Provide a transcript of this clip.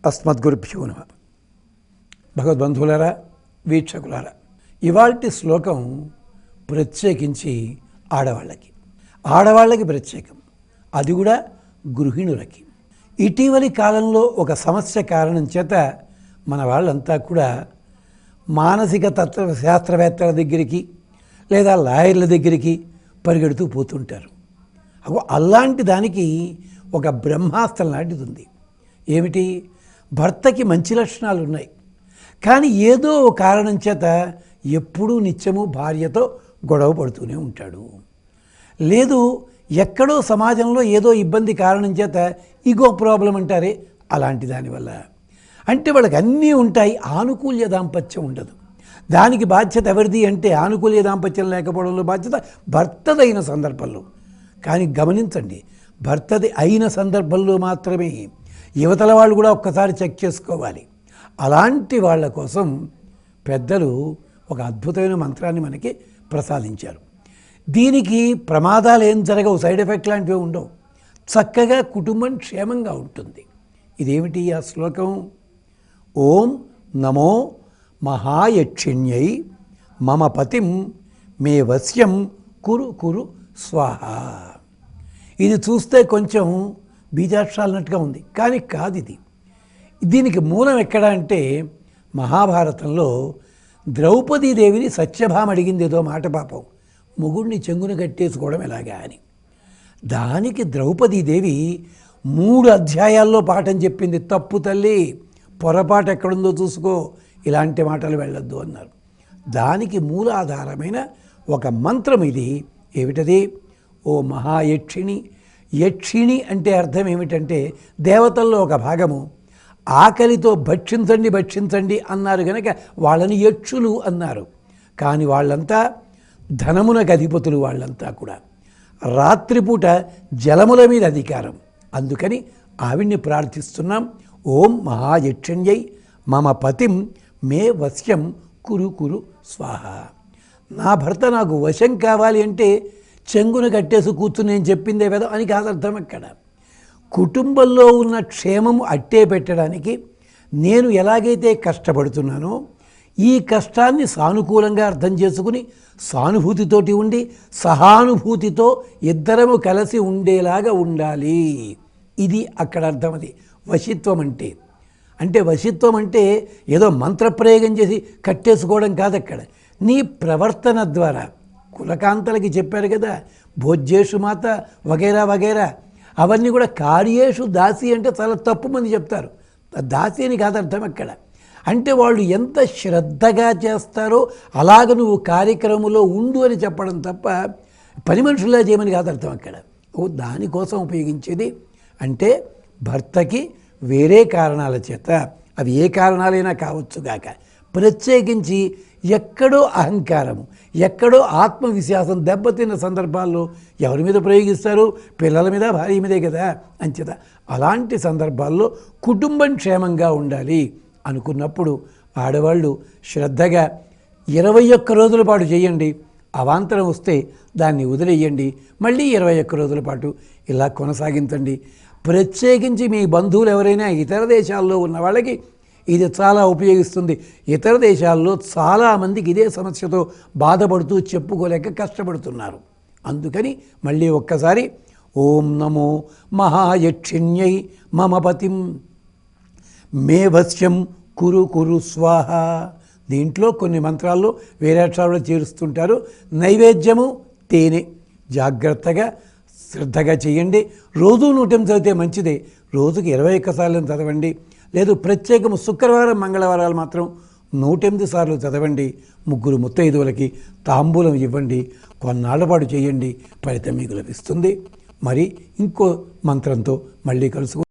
అస్మద్గురుభ్యో నమః. భగవద్బంధువులారా, వీక్షకులారా, ఇవాల్టి శ్లోకం ప్రత్యేకించి ఆడవాళ్ళకి ప్రత్యేకం, అది కూడా గృహిణులకి. ఇటీవలి కాలంలో ఒక సమస్య కారణం చేత మన వాళ్ళంతా కూడా మానసిక శాస్త్రవేత్తల దగ్గరికి లేదా లాయర్ల దగ్గరికి పరిగెడుతూ పోతుంటారు. అలాంటి దానికి ఒక బ్రహ్మాస్త్రం లాంటిది ఉంది. ఏమిటి? భర్తకి మంచి లక్షణాలు ఉన్నాయి, కానీ ఏదో కారణం చేత ఎప్పుడూ నిత్యము భార్యతో గొడవ పడుతూనే ఉంటాడు. లేదు, ఎక్కడో సమాజంలో ఏదో ఇబ్బంది కారణం చేత ఈగో ప్రాబ్లం అంటారే, అలాంటి దానివల్ల. అంటే వాళ్ళకి అన్నీ ఉంటాయి, ఆనుకూల్య దాంపత్యం ఉండదు. దానికి బాధ్యత ఎవరిది అంటే, ఆనుకూల్య దాంపత్యం లేకపోవడంలో బాధ్యత భర్తదైన సందర్భంలో. కానీ గమనించండి, భర్తది అయిన సందర్భంలో మాత్రమే యువతల వాళ్ళు కూడా ఒక్కసారి చెక్ చేసుకోవాలి. అలాంటి వాళ్ళ కోసం పెద్దలు ఒక అద్భుతమైన మంత్రాన్ని మనకి ప్రసాదించారు. దీనికి ప్రమాదాలు ఏం జరగవు, సైడ్ ఎఫెక్ట్ లాంటివి ఉండవు, చక్కగా కుటుంబం క్షేమంగా ఉంటుంది. ఇదేమిటి ఆ శ్లోకం? ఓం నమో మహాయక్షిణ్యై మమ పతిం మే వశ్యం కురు కురు స్వాహ. ఇది చూస్తే కొంచెం బీజాక్షరాలన్నట్టుగా ఉంది, కానీ కాదు. దీనికి మూలం ఎక్కడ అంటే, మహాభారతంలో ద్రౌపదీదేవిని సత్యభామ అడిగింది ఏదో మాట, పాపం మొగుడిని చెంగున కట్టేసుకోవడం ఎలాగా అని. దానికి ద్రౌపదీదేవి 3 అధ్యాయాల్లో పాఠం చెప్పింది. తప్పు తల్లి, పొరపాటు ఎక్కడుందో చూసుకో, ఇలాంటి మాటలు వెళ్ళొద్దు అన్నారు. దానికి మూలాధారమైన ఒక మంత్రం ఇది. ఏమిటది? ఓ మహాయక్షిణి. యక్షిణి అంటే అర్థం ఏమిటంటే, దేవతల్లో ఒక భాగము. ఆకలితో భక్షించండి భక్షించండి అన్నారు కనుక వాళ్ళని యక్షులు అన్నారు. కానీ వాళ్ళంతా ధనమునకు అధిపతులు, వాళ్ళంతా కూడా రాత్రిపూట జలముల మీద అధికారం. అందుకని ఆవిడ్ని ప్రార్థిస్తున్నాం. ఓం మహాయక్షిణ్యై మమ పతిం మే వశ్యం కురు కురు స్వాహ. నా భర్త నాకు వశం కావాలి అంటే చెంగును కట్టేసి కూర్చుని నేను చెప్పిందే కదా అని కాదు అర్థం. అక్కడ కుటుంబంలో ఉన్న క్షేమము అట్టే పెట్టడానికి నేను ఎలాగైతే కష్టపడుతున్నానో, ఈ కష్టాన్ని సానుకూలంగా అర్థం చేసుకుని సానుభూతితోటి ఉండి సహానుభూతితో ఇద్దరము కలిసి ఉండేలాగా ఉండాలి. ఇది అక్కడ అర్థం. అది వశిత్వం అంటే. అంటే వశిత్వం అంటే ఏదో మంత్రప్రయోగం చేసి కట్టేసుకోవడం కాదు. అక్కడ నీ ప్రవర్తన ద్వారా, కులకాంతలకి చెప్పారు కదా, భోజ్యేషు మాత వగైరా వగైరా, అవన్నీ కూడా కార్యేషు దాసి అంటే చాలా తప్పు మంది చెప్తారు. దాసి అని కాదు అర్థం అక్కడ. అంటే వాళ్ళు ఎంత శ్రద్ధగా చేస్తారో అలాగ నువ్వు కార్యక్రమంలో ఉండు అని చెప్పడం తప్ప పని మనుషుల్లా చేయమని కాదు అర్థం అక్కడ. దానికోసం ఉపయోగించేది. అంటే భర్తకి వేరే కారణాల చేత, అవి ఏ కారణాలైనా కావచ్చుగాక, ప్రత్యేకించి ఎక్కడో అహంకారము, ఎక్కడో ఆత్మవిశ్వాసం దెబ్బతిన్న సందర్భాల్లో ఎవరి మీద ప్రయోగిస్తారు? పిల్లల మీద, భార్య మీదే కదా. అంచేత అలాంటి సందర్భాల్లో కుటుంబం క్షేమంగా ఉండాలి అనుకున్నప్పుడు ఆడవాళ్ళు శ్రద్ధగా 21 రోజుల పాటు చేయండి. అవాంతరం వస్తే దాన్ని వదిలేయండి. మళ్ళీ 21 రోజుల పాటు ఇలా కొనసాగించండి. ప్రత్యేకించి మీ బంధువులు ఎవరైనా ఇతర దేశాల్లో ఉన్న వాళ్ళకి ఇది చాలా ఉపయోగిస్తుంది. ఇతర దేశాల్లో చాలామందికి ఇదే సమస్యతో బాధపడుతూ చెప్పుకోలేక కష్టపడుతున్నారు. అందుకని మళ్ళీ ఒక్కసారి ఓం నమో మహాయక్షిణ్యై మమ పతిం మే వశ్యం కురు కురు స్వాహ. దీంట్లో కొన్ని మంత్రాల్లో వేరే అక్షరాలు చేరుస్తుంటారు. నైవేద్యము తేనె. జాగ్రత్తగా శ్రద్ధగా చేయండి. రోజు 108 చదివితే మంచిదే. రోజుకి 21 సార్లు చదవండి. లేదు, ప్రత్యేకము శుక్రవారం మంగళవారాలు మాత్రం 108 సార్లు చదవండి. 3 ముత్తైదువులకి తాంబూలం ఇవ్వండి. కొన్నాళ్ల పాటు చేయండి, ఫలితం మీకు లభిస్తుంది. మరి ఇంకో మంత్రంతో మళ్ళీ కలుసుకుందాం.